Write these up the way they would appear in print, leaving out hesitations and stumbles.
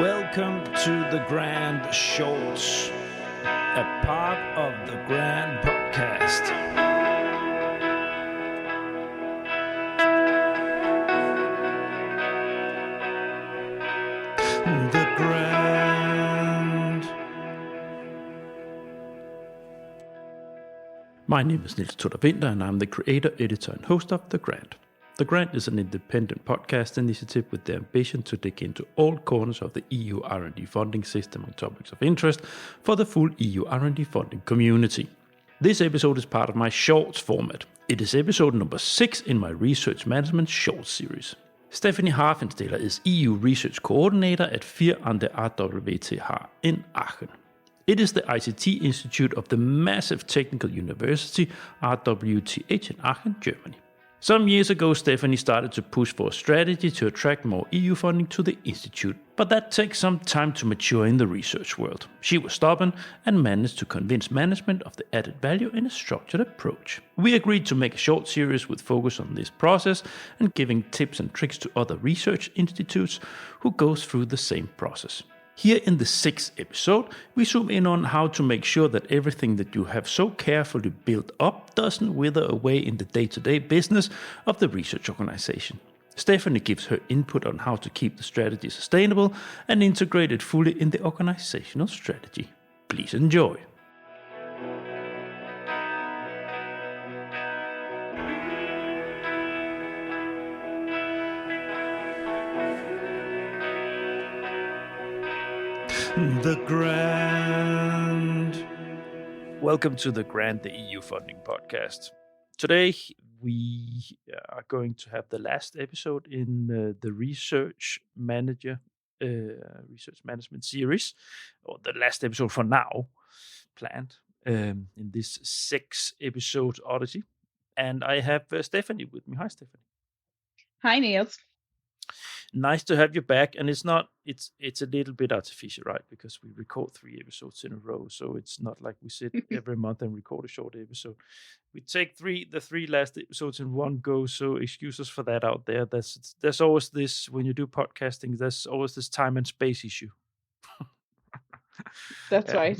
Welcome to the Grand Shorts, a part of the Grand Podcast. The Grand. My name is Niels Tutter Winter, and I'm the creator, editor, and host of The Grand. The Grand is an independent podcast initiative with the ambition to dig into all corners of the EU R&D funding system on topics of interest for the full EU R&D funding community. This episode is part of my shorts format. It is episode number 6 in my research management short series. Stephanie Harfensteller is EU research coordinator at 4 an der RWTH in Aachen. It is the ICT institute of the massive technical university RWTH in Aachen, Germany. Some years ago, Stephanie started to push for a strategy to attract more EU funding to the institute, but that takes some time to mature in the research world. She was stubborn and managed to convince management of the added value in a structured approach. We agreed to make a short series with focus on this process and giving tips and tricks to other research institutes who go through the same process. Here in the 6th episode, we zoom in on how to make sure that everything that you have so carefully built up doesn't wither away in the day-to-day business of the research organization. Stephanie gives her input on how to keep the strategy sustainable and integrate it fully in the organizational strategy. Please enjoy. The Grand. Welcome to the Grand, the EU funding podcast. Today we are going to have the last episode in the research management series, or the last episode for now, planned in this 6 episode odyssey. And I have Stephanie with me. Hi, Stephanie. Hi, Niels. Nice to have you back, and it's a little bit artificial, right? Because we record 3 episodes in a row, so it's not like we sit every month and record a short episode. We take the 3 last episodes in one go, so excuse us for that out there. There's always this, when you do podcasting, there's always this time and space issue. That's right.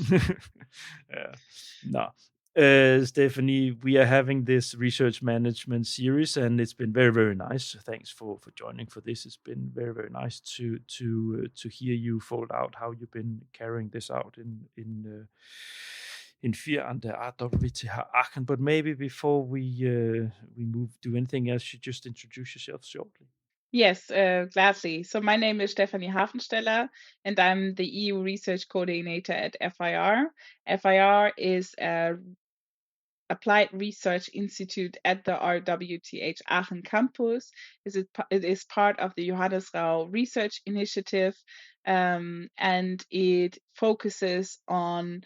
No. Stephanie, we are having this research management series, and it's been very, very nice. Thanks for joining for this. It's been very, very nice to hear you fold out how you've been carrying this out in 4 an der RWTH Aachen. But maybe before we do anything else, you just introduce yourself shortly. Yes, gladly. So my name is Stephanie Harfensteller, and I'm the EU Research Coordinator at FIR. FIR is a Applied Research Institute at the RWTH Aachen campus. It is part of the Johannes Rau Research Initiative, and it focuses on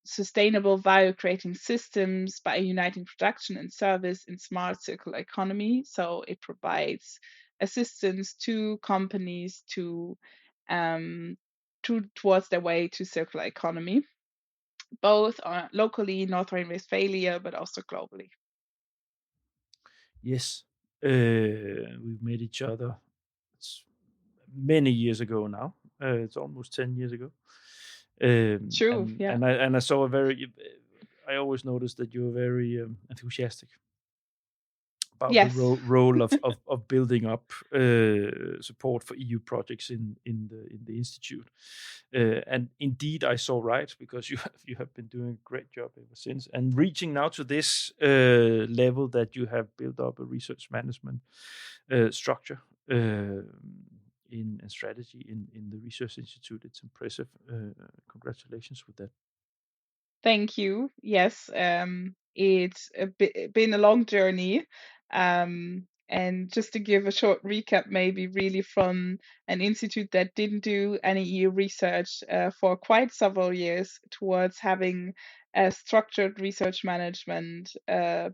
sustainable value-creating systems by uniting production and service in smart circular economy. So it provides assistance to companies towards their way to circular economy, both locally, North Rhine-Westphalia, but also globally. Yes, we've met each other many years ago now. It's almost 10 years ago. True, yeah. And I saw I always noticed that you were very enthusiastic about the role of building up support for EU projects in the institute. And indeed, I saw right, because you have been doing a great job ever since, and reaching now to this level that you have built up a research management structure in strategy in the research institute. It's impressive. Congratulations with that. Thank you. Yes, it's been a long journey. And just to give a short recap, maybe really from an institute that didn't do any EU research for quite several years towards having a structured research management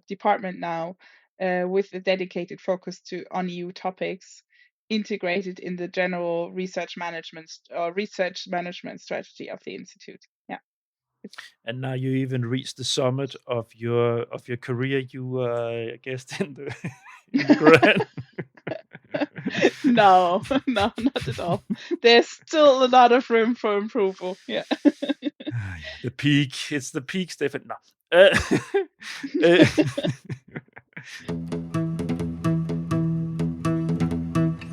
department now with a dedicated focus on EU topics, integrated in the general research management strategy of the institute. Yeah. And now you even reached the summit of your career. You guessed in the Grand. No, no, not at all. There's still a lot of room for improvement. Yeah. The peak. It's the peak, Stefan. No. Uh,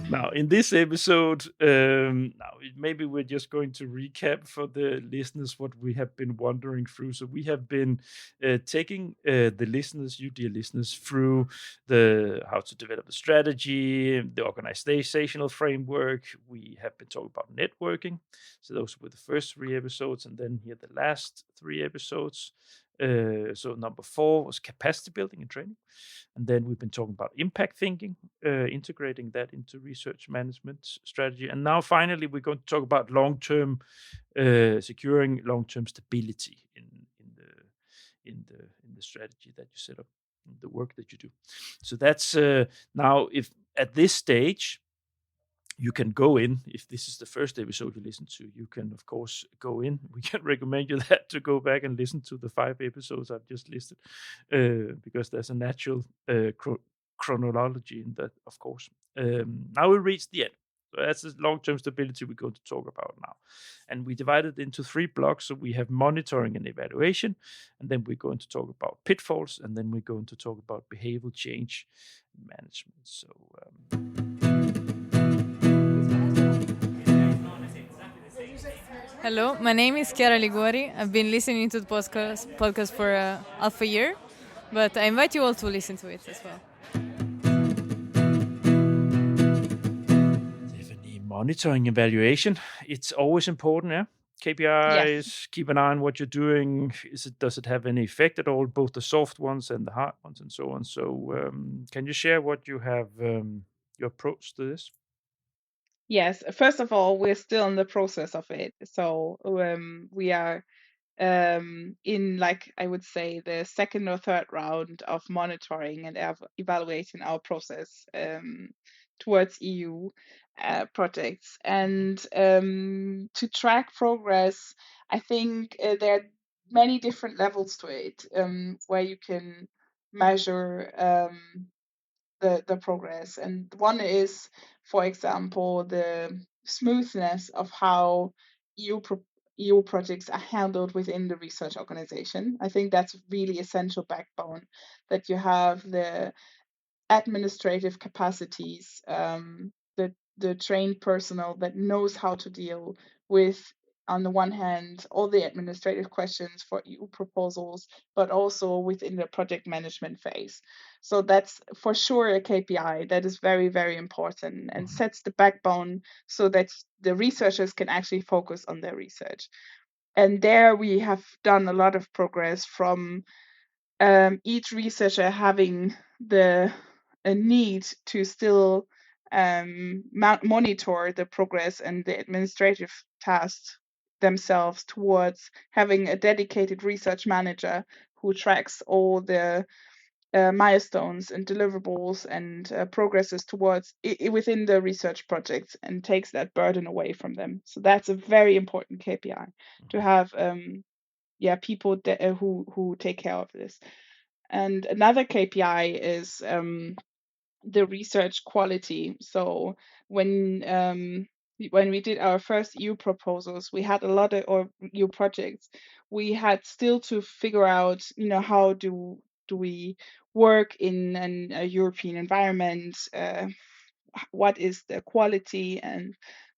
Now, in this episode, now maybe we're just going to recap for the listeners what we have been wandering through. So we have been taking the listeners, you dear listeners, through the how to develop a strategy, the organizational framework. We have been talking about networking. So those were the first 3 episodes, and then here the last 3 episodes. So number 4 was capacity building and training. And then we've been talking about impact thinking, integrating that into research management strategy. And now finally, we're going to talk about long-term securing long-term stability in the strategy that you set up, in the work that you do. So that's now, if at this stage you can go in, if this is the first episode you listen to, you can of course go in. We can recommend you that to go back and listen to the 5 episodes I've just listed, because there's a natural chronology in that, of course. Now we reach the end. So that's the long-term stability we're going to talk about now. And we divided it into 3 blocks. So we have monitoring and evaluation, and then we're going to talk about pitfalls, and then we're going to talk about behavioral change management. So Hello, my name is Chiara Liguori. I've been listening to the podcast for half a year, but I invite you all to listen to it as well. Definitely monitoring evaluation. It's always important, yeah. KPIs, Yes. keep an eye on what you're doing. Does it have any effect at all, both the soft ones and the hard ones and so on? So can you share what you have, your approach to this? Yes. First of all, we're still in the process of it. So we are in, like, I would say, the second or third round of monitoring and evaluating our process towards EU projects. And to track progress, I think there are many different levels to it, where you can measure the progress. And one is, for example, the smoothness of how EU projects are handled within the research organization. I think that's really essential backbone, that you have the administrative capacities, the trained personnel that knows how to deal with, on the one hand, all the administrative questions for EU proposals, but also within the project management phase. So that's for sure a KPI that is very, very important and sets the backbone so that the researchers can actually focus on their research. And there we have done a lot of progress from each researcher having a need to still monitor the progress and the administrative tasks themselves, towards having a dedicated research manager who tracks all the milestones and deliverables and progresses towards within the research projects, and takes that burden away from them. So that's a very important KPI, to have people who take care of this. And another KPI is the research quality. So when we did our first EU proposals, we had a lot of, or EU projects, we had still to figure out, how do we work in a European environment? What is the quality and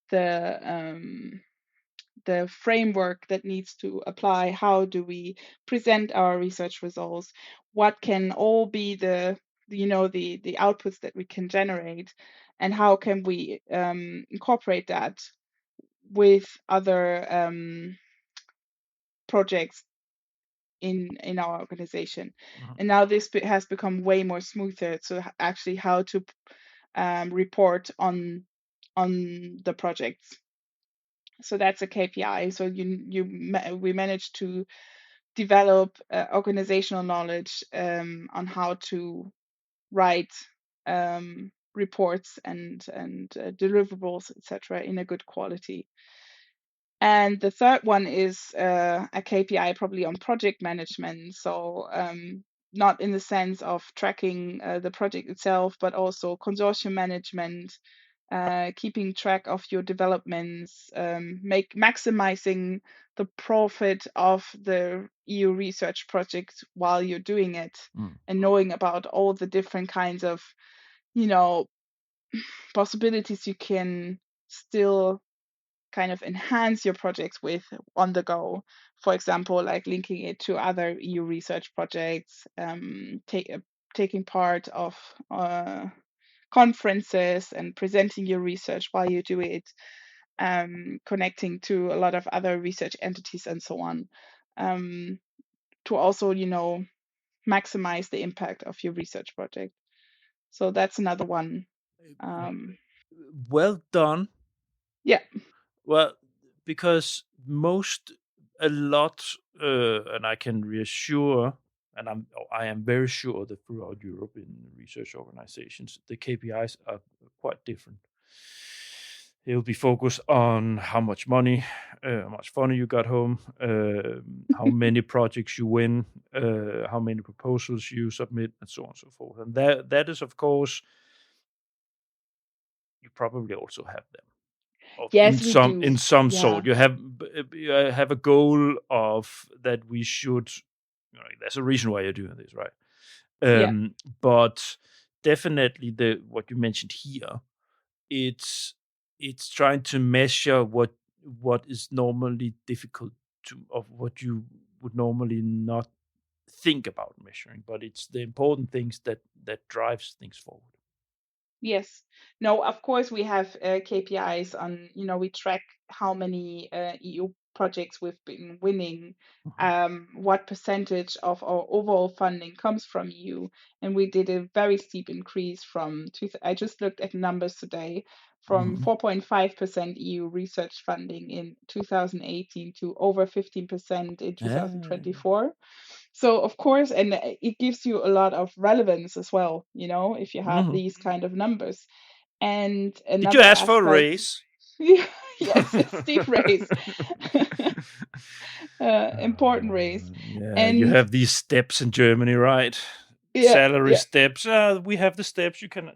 the framework that needs to apply? How do we present our research results? What can all be the outputs that we can generate, and how can we incorporate that with other projects in our organization? And now this has become way more smoother. So actually, how to report on the projects. So that's a KPI. So we managed to develop organizational knowledge on how to write reports and deliverables, etc., in a good quality. And the third one is a KPI probably on project management. So not in the sense of tracking the project itself, but also consortium management, keeping track of your developments, maximizing the profit of the EU research project while you're doing it, and knowing about all the different kinds of, possibilities you can still kind of enhance your projects with on the go. For example, like linking it to other EU research projects, taking part of conferences and presenting your research while you do it, connecting to a lot of other research entities and so on, to also, maximize the impact of your research project. So that's another one. Well done. Yeah. Well, because a lot, and I can reassure, and I am very sure that throughout Europe in research organizations, the KPIs are quite different. It'll be focused on how much money, how much fun you got home, how many projects you win, how many proposals you submit, and so on and so forth. And that is, of course, you probably also have them. Yes, we do. In some Yeah. sort, you have a goal of that we should. There's a reason why you're doing this, right? Yeah. But definitely, what you mentioned here, it's trying to measure what is normally difficult of what you would normally not think about measuring, but it's the important things that drives things forward. Yes. No, of course we have KPIs on, we track how many EU projects we've been winning, what percentage of our overall funding comes from EU. And we did a very steep increase from, I just looked at numbers today, from 4.5% EU research funding in 2018 to over 15% in 2024. So of course, and it gives you a lot of relevance as well, if you have these kind of numbers. And another Did you ask aspect, for a raise? yes, a steep raise. Important raise. Yeah, and you have these steps in Germany, right? Salary steps. We have the steps. You can.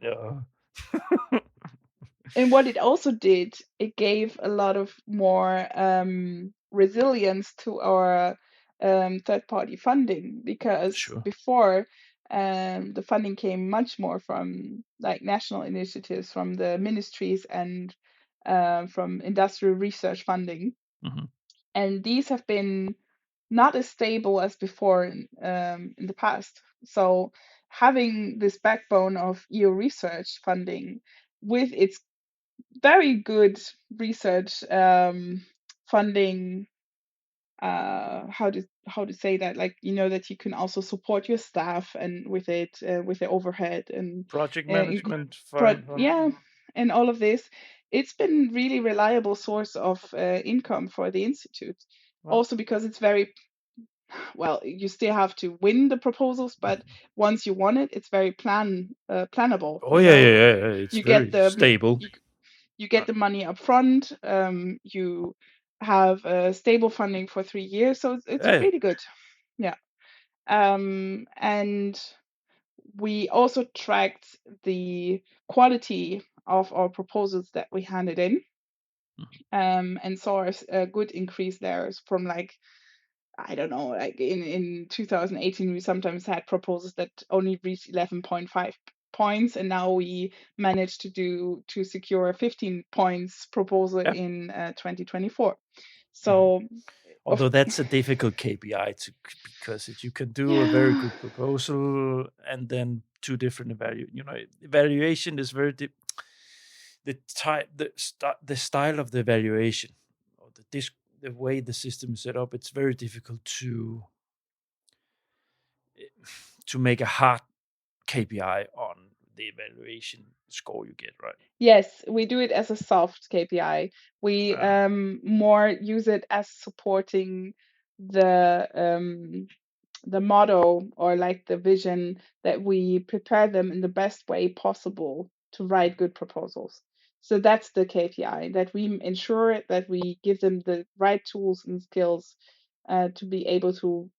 And what it also did, it gave a lot of more resilience to our third-party funding, because before the funding came much more from like national initiatives, from the ministries, and from industrial research funding. And these have been not as stable as before in the past. So having this backbone of EU research funding with its very good research funding, how to say that, like, that you can also support your staff and with it, with the overhead and project management and all of this. It's been really reliable source of income for the institute. Also because it's very well, you still have to win the proposals, but once you won it, it's very plannable. Oh yeah. It's you very get the stable. you get the money up front. You have stable funding for 3 years, so it's really good. Yeah. And we also tracked the quality of our proposals that we handed in, and saw a good increase there from, like, I don't know, like in 2018, we sometimes had proposals that only reached 11.5 points, and now we managed to secure a 15 points proposal in 2024. So, although that's a difficult KPI because you can do a very good proposal and then two different evaluation is very the style of the evaluation, or the way the system is set up, it's very difficult to make a hard KPI on the evaluation score you get, right? Yes, we do it as a soft KPI. We more use it as supporting the motto, or like the vision, that we prepare them in the best way possible to write good proposals. So that's the KPI, that we ensure that we give them the right tools and skills to be able to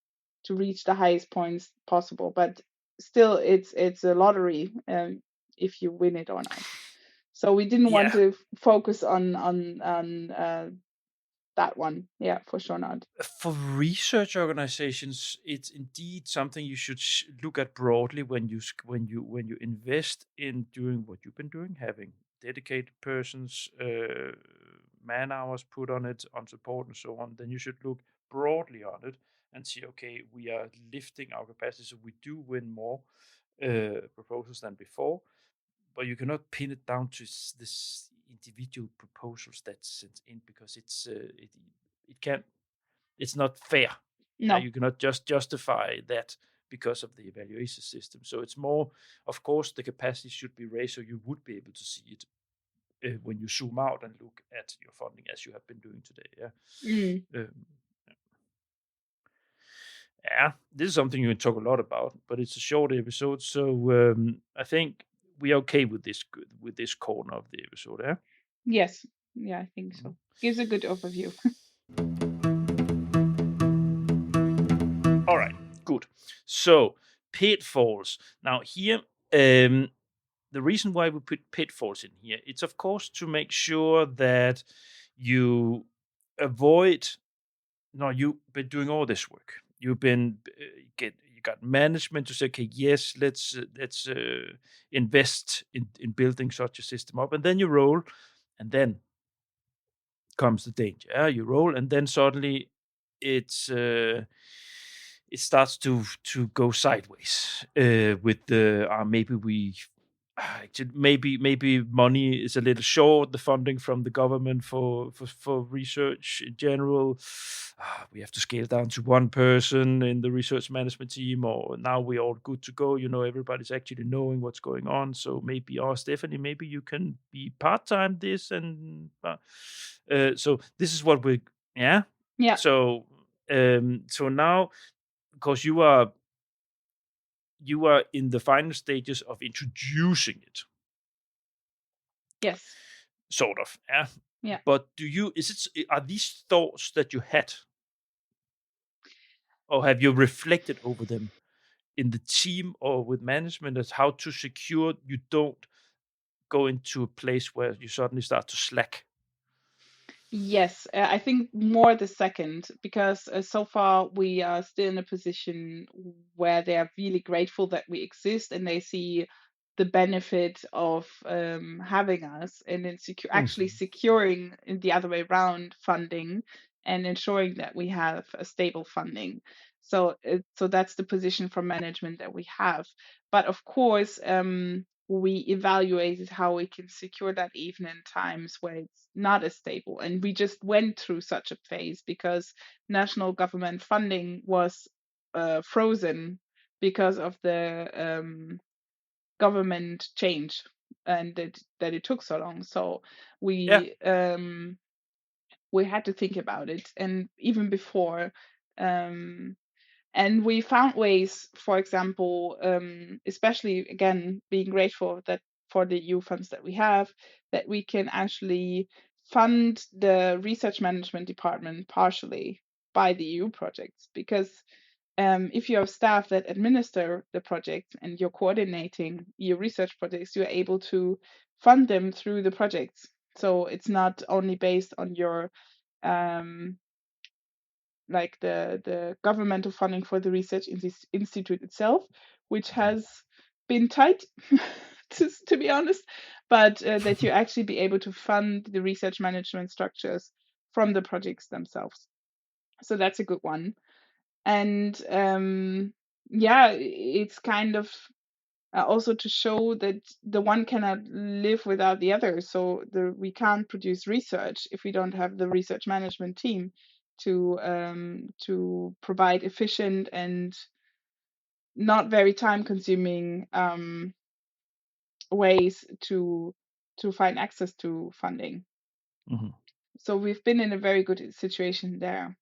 reach the highest points possible. But still, it's a lottery if you win it or not. So we didn't want Yeah. to focus on that one. Yeah, for sure not. For research organizations, it's indeed something you should look at broadly when you invest in doing what you've been doing, having dedicated persons, man hours put on it, on support and so on. Then you should look broadly on it and see, okay, we are lifting our capacity, so we do win more proposals than before. But you cannot pin it down to this individual proposals that's sent in, because it can't. It's not fair. No. You cannot just justify that because of the evaluation system. So it's more, of course, the capacity should be raised so you would be able to see it when you zoom out and look at your funding, as you have been doing today. Yeah. Yeah, this is something you can talk a lot about, but it's a short episode, so I think we're okay with this corner of the episode. Yeah. Yes. Yeah, I think so. Gives a good overview. All right, good. So pitfalls. Now here, the reason why we put pitfalls in here, it's of course to make sure that you avoid. No, you've been doing all this work. You've been you got management to say, okay, yes, let's invest in building such a system up, and then you roll, and then comes the danger. You roll, and then suddenly it's it starts to go sideways with the maybe money is a little short, the funding from the government for research in general. We have to scale down to one person in the research management team, or now we're all good to go. Everybody's actually knowing what's going on. So maybe, Stephanie, maybe you can be part-time this, and so this is what we Yeah. So now, because you are in the final stages of introducing it. Yes. Sort of. Yeah. Yeah. But are these thoughts that you had, or have you reflected over them in the team or with management as how to secure you don't go into a place where you suddenly start to slack? Yes, I think more the second, because so far we are still in a position where they are really grateful that we exist, and they see the benefit of having us, and then actually securing in the other way around funding and ensuring that we have a stable funding. So that's the position from management that we have. But of course, we evaluated how we can secure that even in times where it's not as stable. And we just went through such a phase because national government funding was frozen because of the government change, and that it took so long. So we had to think about it, and even before. And we found ways, for example, especially again being grateful that for the EU funds that we have, that we can actually fund the research management department partially by the EU projects. Because if you have staff that administer the project and you're coordinating your research projects, you're able to fund them through the projects. So it's not only based on your like the governmental funding for the research in this institute itself, which has been tight, to be honest, but that you actually be able to fund the research management structures from the projects themselves. So that's a good one. And it's kind of also to show that the one cannot live without the other. So we can't produce research if we don't have the research management team to provide efficient and not very time-consuming ways to find access to funding. So we've been in a very good situation there.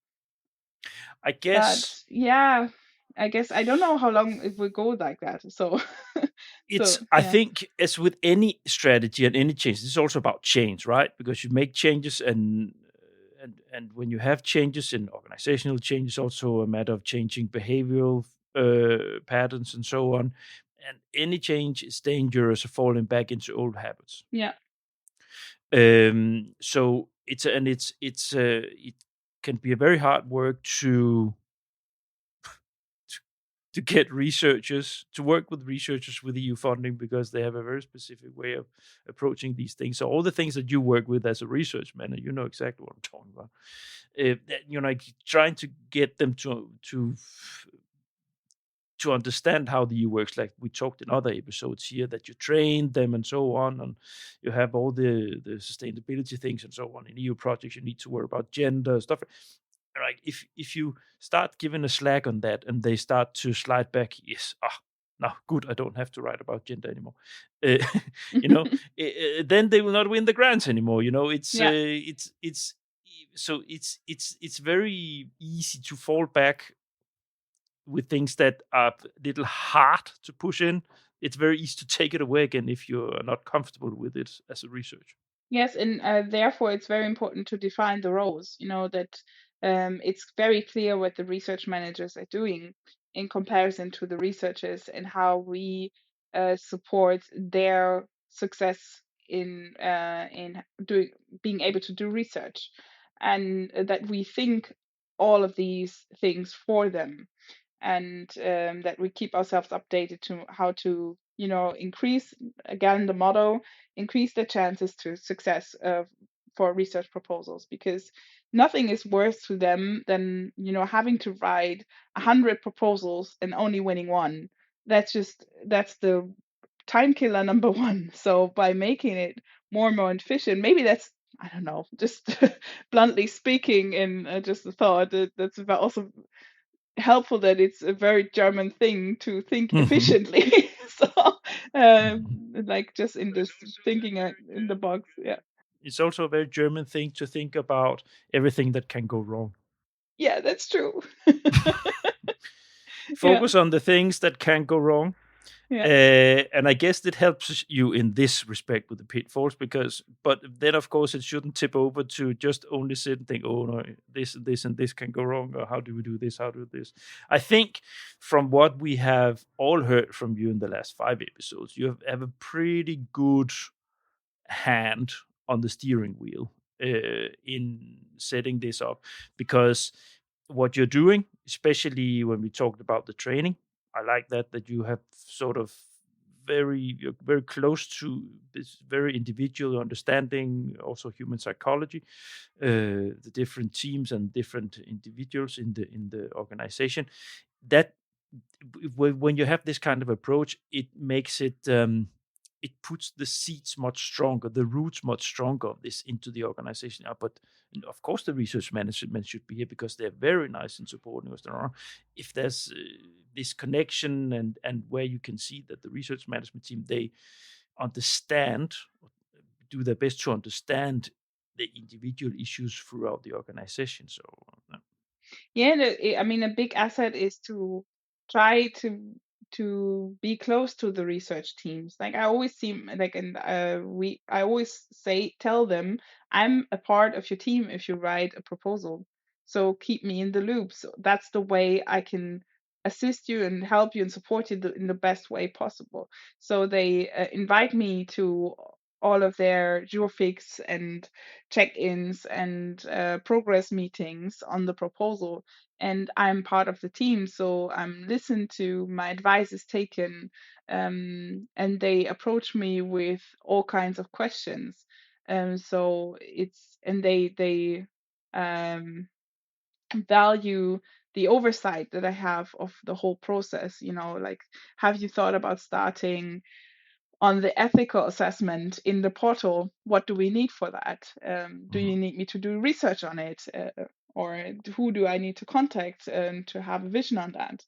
I guess. But I guess I don't know how long it will go like that. So I think as with any strategy and any change, it's also about change, right? Because you make changes, and when you have changes in organizational change, it's also a matter of changing behavioral patterns and so on. And any change is dangerous of falling back into old habits. Yeah. So it can be a very hard work to get researchers to work with researchers with EU funding, because they have a very specific way of approaching these things. So all the things that you work with as a research manager, you know exactly what I'm talking about. Like trying to get them to understand how the EU works, like we talked in other episodes here, that you train them and so on, and you have all the sustainability things and so on. In EU projects, you need to worry about gender stuff. Like if you start giving a slack on that, and they start to slide back, yes, no, good, I don't have to write about gender anymore. Uh, then they will not win the grants anymore. Yeah. It's very easy to fall back with things that are a little hard to push in. It's very easy to take it away again if you're not comfortable with it as a researcher. Yes, and therefore it's very important to define the roles. That it's very clear what the research managers are doing in comparison to the researchers, and how we support their success in being able to do research, and that we think all of these things for them, and that we keep ourselves updated to how to increase, again, the motto, increase the chances to success for research proposals, because nothing is worse to them than having to write 100 proposals and only winning one. That's the time killer number one. So by making it more and more efficient, maybe that's, I don't know, just bluntly speaking, and just a thought, that's also helpful that it's a very German thing to think efficiently. So, like just in this thinking in the box. Yeah. It's also a very German thing to think about everything that can go wrong. Yeah, that's true. Yeah. Focus on the things that can go wrong. Yeah. And I guess it helps you in this respect with the pitfalls, but then of course it shouldn't tip over to just only sit and think, oh no, this and this and this can go wrong, or how do we do this? How do this? I think from what we have all heard from you in the last 5 episodes, you have a pretty good hand on the steering wheel in setting this up, because what you're doing, especially when we talked about the training, I like that you have sort of you're very close to this very individual understanding, also human psychology, the different teams and different individuals in the organization. That when you have this kind of approach, it makes it puts the seeds much stronger, the roots much stronger of this into the organization. But of course, the research management should be here, because they're very nice in supporting us. If there's this connection, and where you can see that the research management team, they understand, do their best to understand the individual issues throughout the organization. So Yeah, I mean, a big asset is to try to be close to the research teams. Like I always see, like, and I always tell them, I'm a part of your team if you write a proposal. So keep me in the loop. So that's the way I can assist you and help you and support you in the best way possible. So they invite me to all of their Jurfix and check-ins and progress meetings on the proposal, and I'm part of the team, so I'm listened to, my advice is taken, and they approach me with all kinds of questions. So it's, and they value the oversight that I have of the whole process. Like, have you thought about starting on the ethical assessment in the portal? What do we need for that? Do you need me to do research on it? Or who do I need to contact to have a vision on that?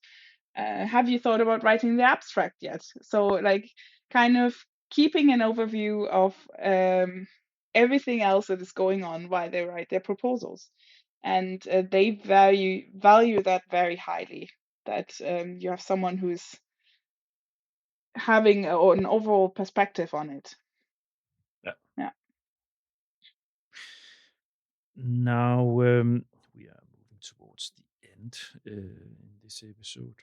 Have you thought about writing the abstract yet? So, like, kind of keeping an overview of everything else that is going on while they write their proposals. And they value that very highly, that you have someone who's having an overall perspective on it. yeah. Yeah. Now we are moving towards the end in this episode.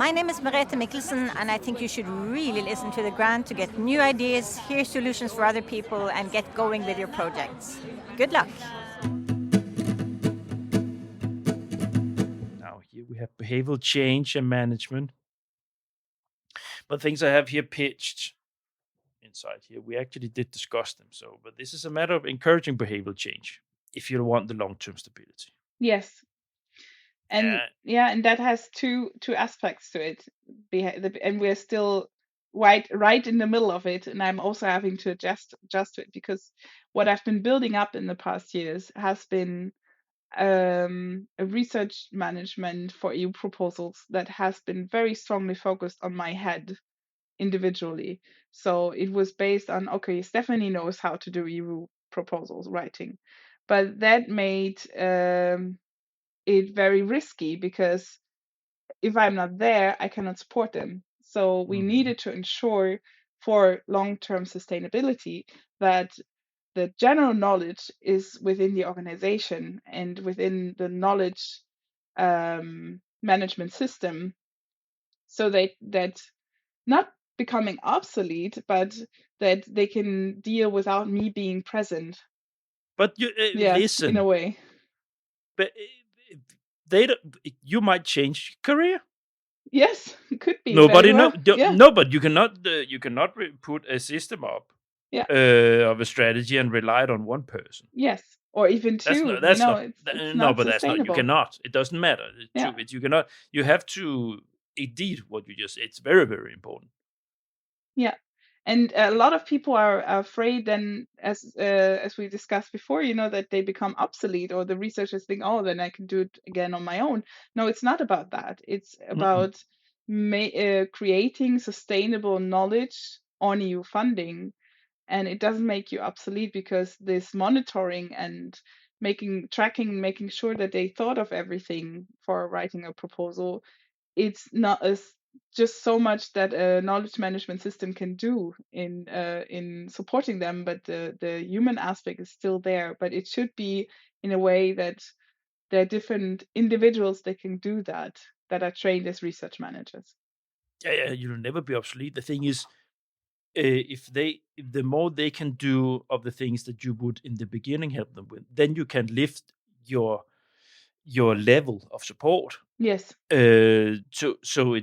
My name is Merete Mikkelsen, and I think you should really listen to the grant to get new ideas, hear solutions for other people, and get going with your projects. Good luck. Now here we have behavioral change and management. But things I have here pitched inside here, we actually did discuss them. So, but this is a matter of encouraging behavioral change if you want the long-term stability. Yes. And and that has two aspects to it. And we're still right in the middle of it. And I'm also having to adjust to it, because what I've been building up in the past years has been a research management for EU proposals that has been very strongly focused on my head individually. So it was based on, okay, Stephanie knows how to do EU proposals writing. But that made it very risky, because if I'm not there, I cannot support them. So we needed to ensure for long-term sustainability that the general knowledge is within the organization and within the knowledge management system, so that not becoming obsolete, but that they can deal without me being present. But you listen, in a way. But you might change career. Yes, it could be. Nobody know. No, but you cannot put a system up of a strategy and rely on one person. Yes, or even two. That's not but that's not. You cannot. It doesn't matter. You cannot. You have to. Indeed, what you just. It's very, very important. Yeah. And a lot of people are afraid then, as we discussed before, that they become obsolete, or the researchers think, oh, then I can do it again on my own. No, it's not about that. It's about creating sustainable knowledge on EU funding. And it doesn't make you obsolete, because this monitoring and tracking, making sure that they thought of everything for writing a proposal, it's not just so much that a knowledge management system can do in supporting them, but the human aspect is still there. But it should be in a way that there are different individuals that can do that are trained as research managers. Yeah, you'll never be obsolete. The thing is, if the more they can do of the things that you would in the beginning help them with, then you can lift your level of support. Yes. So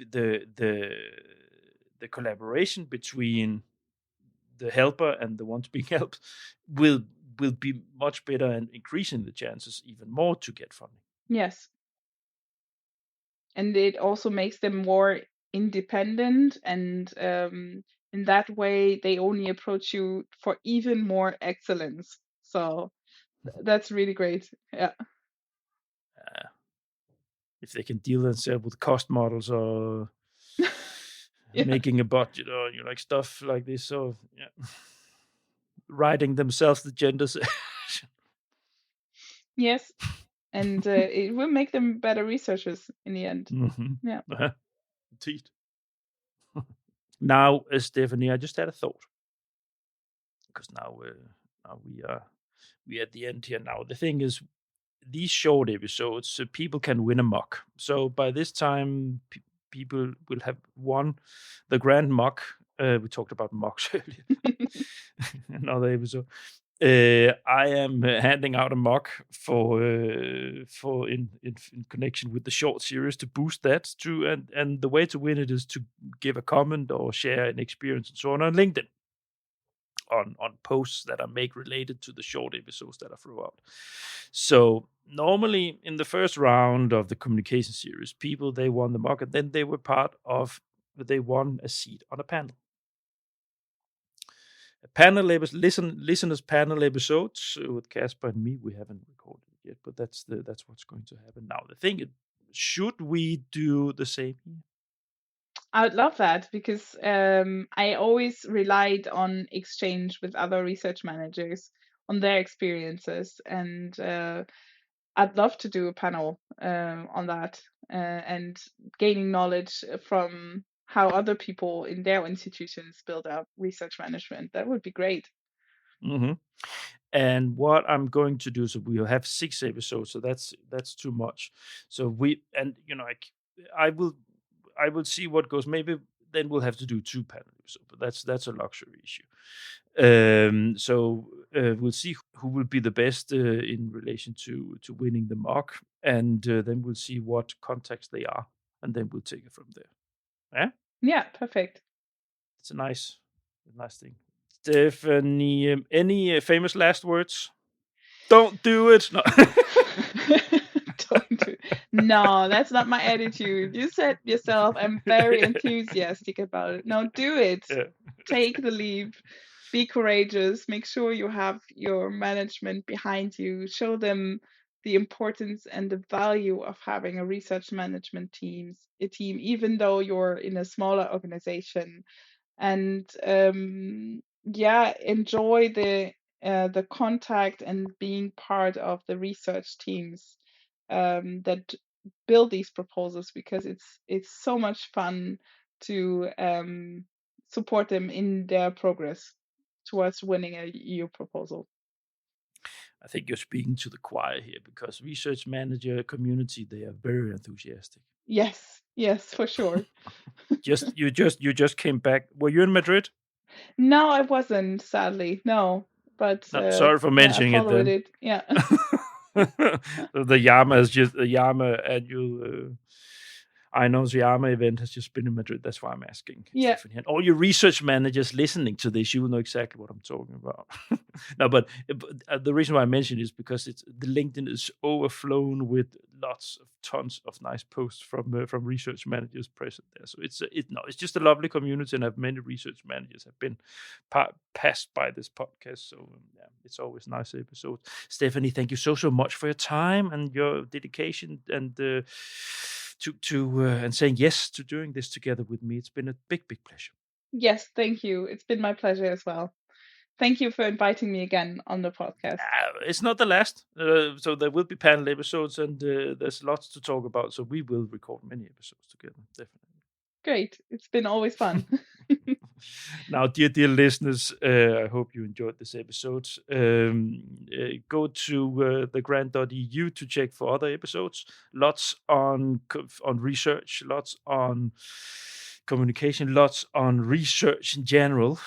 the collaboration between the helper and the ones being helped will be much better, and increasing the chances even more to get funding. Yes. And it also makes them more independent, and in that way they only approach you for even more excellence. So that's really great. Yeah. If they can deal themselves with cost models, or making a budget, or stuff like this, so writing themselves the gender section. Yes. And it will make them better researchers in the end. Yeah. Indeed. Now, Stephanie, I just had a thought, because now we are at the end here. Now the thing is, these short episodes, people can win a mock. So by this time, people will have won the grand mock. We talked about mocks earlier. Another episode. I am handing out a mock for in connection with the short series to boost that too, and the way to win it is to give a comment or share an experience and so on LinkedIn, on posts that I make related to the short episodes that I throw out. So normally in the first round of the communication series, people, they won the mock, and then they won a seat on a panel. Listeners panel episodes with Casper and me. We haven't recorded it yet, but that's what's going to happen now. The thing is, should we do the same here? I would love that, because I always relied on exchange with other research managers on their experiences, and I'd love to do a panel on that, and gaining knowledge from how other people in their institutions build up research management. That would be great. Mm-hmm. And what I'm going to do, so we'll have 6 episodes, so that's too much. So I will I will see what goes. Maybe then we'll have to do 2 panel episodes, but that's a luxury issue. So we'll see who will be the best in relation to winning the mock, and then we'll see what context they are, and then we'll take it from there. Yeah, Yeah, perfect. it's a nice thing. Stephanie, any famous last words? Don't do it. No. Don't do. No, that's not my attitude. You said yourself, I'm very enthusiastic about it. No, do it. Yeah. Take the leap. Be courageous. Make sure you have your management behind you. Show them the importance and the value of having a research management team, even though you're in a smaller organization. And enjoy the contact and being part of the research teams that build these proposals, because it's so much fun to support them in their progress towards winning a EU proposal. I think you're speaking to the choir here, because research manager community, they are very enthusiastic. Yes, for sure. You just came back. Were you in Madrid? No, I wasn't, sadly. No, but Sorry for mentioning I it followed then. it. Yeah. The Yama is just the Yama annual. I know the Yama event has just been in Madrid. That's why I'm asking. Yeah. Stephanie. And all your research managers listening to this, you will know exactly what I'm talking about. No, but the reason why I mention it is because the LinkedIn is overflown with tons of nice posts from research managers present there. So it's just a lovely community, and many research managers have been passed by this podcast. So it's always nice episodes. Stephanie, thank you so much for your time and your dedication and and saying yes to doing this together with me. It's been a big pleasure. Yes, thank you. It's been my pleasure as well. Thank you for inviting me again on the podcast. It's not the last. So there will be panel episodes, and there's lots to talk about. So we will record many episodes together, definitely. Great. It's been always fun. Now, dear listeners, I hope you enjoyed this episode. Go to thegrant.eu to check for other episodes. Lots on research, lots on communication, lots on research in general,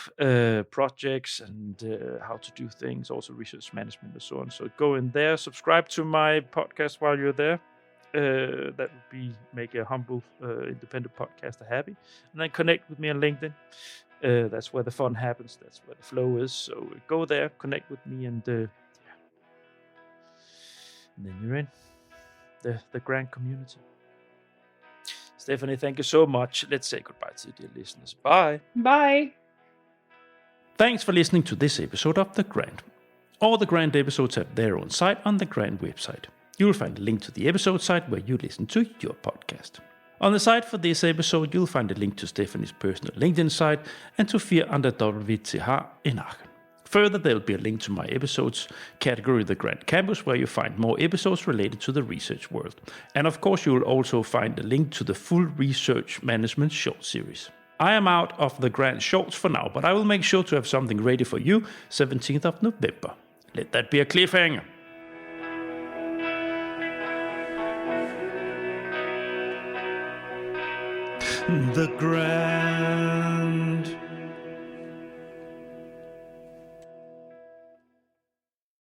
projects and how to do things, also research management and so on. So go in there, subscribe to my podcast while you're there. That would make a humble independent podcaster happy. And then connect with me on LinkedIn. That's where the fun happens. That's where the flow is. So go there, connect with me, and then you're in the grant community. Stephanie, thank you so much. Let's say goodbye to the dear listeners. Bye. Bye. Thanks for listening to this episode of The Grant. All the Grant episodes have their own site on the Grant website. You will find a link to the episode site where you listen to your podcast. On the site for this episode, you'll find a link to Stephanie's personal LinkedIn site and to FIR under RWTH in Aachen. Further, there will be a link to my episodes category, the Grant Campus, where you find more episodes related to the research world. And of course, you will also find a link to the full research management short series. I am out of the Grant shorts for now, but I will make sure to have something ready for you 17th of November. Let that be a cliffhanger. The Grant.